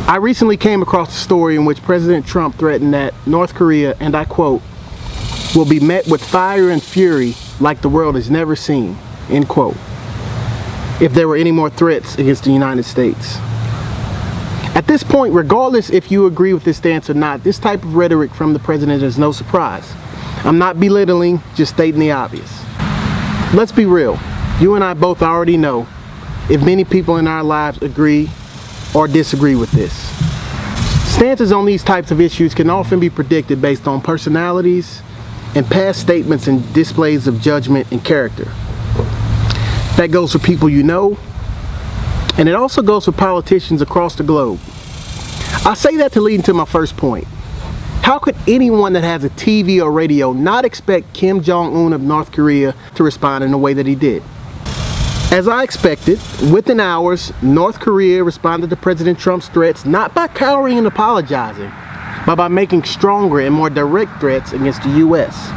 I recently came across a story in which President Trump threatened that North Korea, and I quote, will be met with fire and fury like the world has never seen, end quote, if there were any more threats against the United States. At this point, regardless if you agree with this stance or not, this type of rhetoric from the president is no surprise. I'm not belittling, just stating the obvious. Let's be real. You and I both already know if many people in our lives agree or disagree with this. Stances on these types of issues can often be predicted based on personalities and past statements and displays of judgment and character. That goes for people you know, and it also goes for politicians across the globe. I say that to lead into my first point. How could anyone that has a TV or radio not expect Kim Jong Un of North Korea to respond in the way that he did? As I expected, within hours, North Korea responded to President Trump's threats not by cowering and apologizing, but by making stronger and more direct threats against the U.S.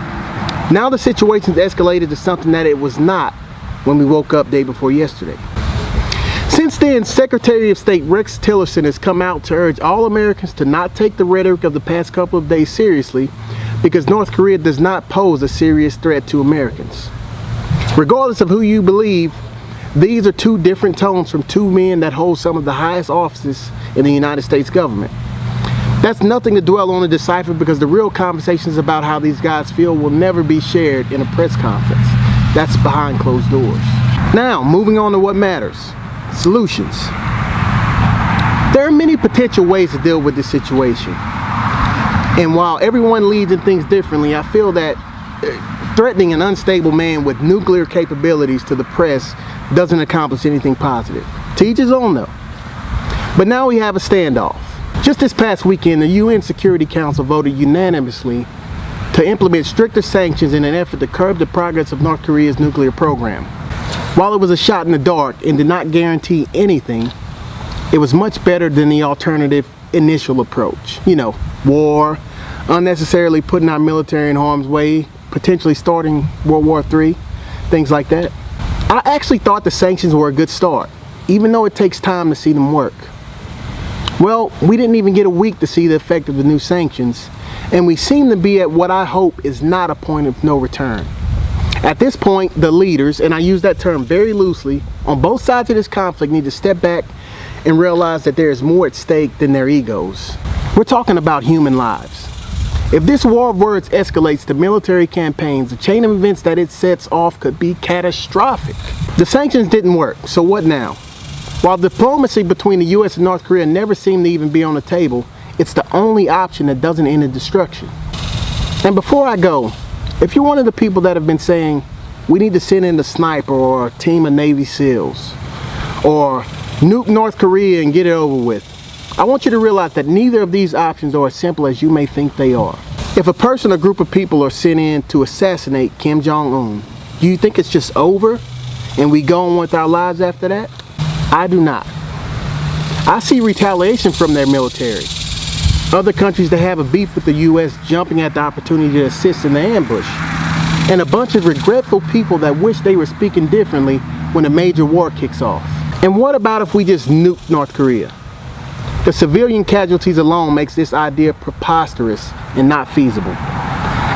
Now the situation's escalated to something that it was not when we woke up day before yesterday. Since then, Secretary of State Rex Tillerson has come out to urge all Americans to not take the rhetoric of the past couple of days seriously because North Korea does not pose a serious threat to Americans. Regardless of who you believe, these are two different tones from two men that hold some of the highest offices in the United States government. That's nothing to dwell on and decipher because the real conversations about how these guys feel will never be shared in a press conference. That's behind closed doors. Now, moving on to what matters. Solutions. There are many potential ways to deal with this situation. And while everyone leads and thinks differently, I feel that threatening an unstable man with nuclear capabilities to the press doesn't accomplish anything positive. To each his own though. But now we have a standoff. Just this past weekend, the UN Security Council voted unanimously to implement stricter sanctions in an effort to curb the progress of North Korea's nuclear program. While it was a shot in the dark and did not guarantee anything, it was much better than the alternative initial approach. You know, war, unnecessarily putting our military in harm's way, potentially starting World War III, things like that. I actually thought the sanctions were a good start, even though it takes time to see them work. Well, we didn't even get a week to see the effect of the new sanctions, and we seem to be at what I hope is not a point of no return. At this point, the leaders, and I use that term very loosely, on both sides of this conflict need to step back and realize that there is more at stake than their egos. We're talking about human lives. If this war of words escalates to military campaigns, the chain of events that it sets off could be catastrophic. The sanctions didn't work, so what now? While diplomacy between the U.S. and North Korea never seemed to even be on the table, it's the only option that doesn't end in destruction. And before I go, if you're one of the people that have been saying, we need to send in a sniper or a team of Navy SEALs, or nuke North Korea and get it over with, I want you to realize that neither of these options are as simple as you may think they are. If a person or group of people are sent in to assassinate Kim Jong Un, do you think it's just over and we go on with our lives after that? I do not. I see retaliation from their military. Other countries that have a beef with the U.S. jumping at the opportunity to assist in the ambush. And a bunch of regretful people that wish they were speaking differently when a major war kicks off. And what about if we just nuke North Korea? The civilian casualties alone makes this idea preposterous and not feasible.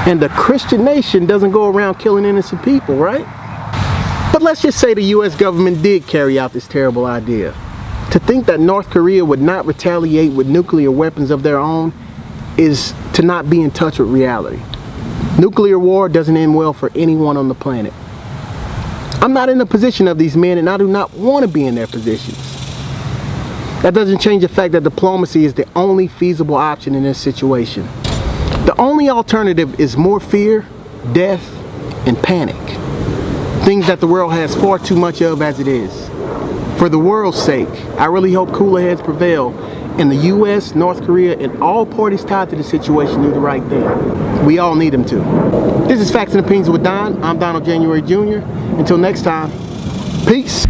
And the Christian nation doesn't go around killing innocent people, right? But let's just say the U.S. government did carry out this terrible idea. To think that North Korea would not retaliate with nuclear weapons of their own is to not be in touch with reality. Nuclear war doesn't end well for anyone on the planet. I'm not in the position of these men, and I do not want to be in their positions. That doesn't change the fact that diplomacy is the only feasible option in this situation. The only alternative is more fear, death, and panic. Things that the world has far too much of as it is. For the world's sake, I really hope cooler heads prevail and the U.S., North Korea, and all parties tied to the situation do the right thing. We all need them to. This is Facts and Opinions with Don. I'm Donald January Jr. Until next time, peace.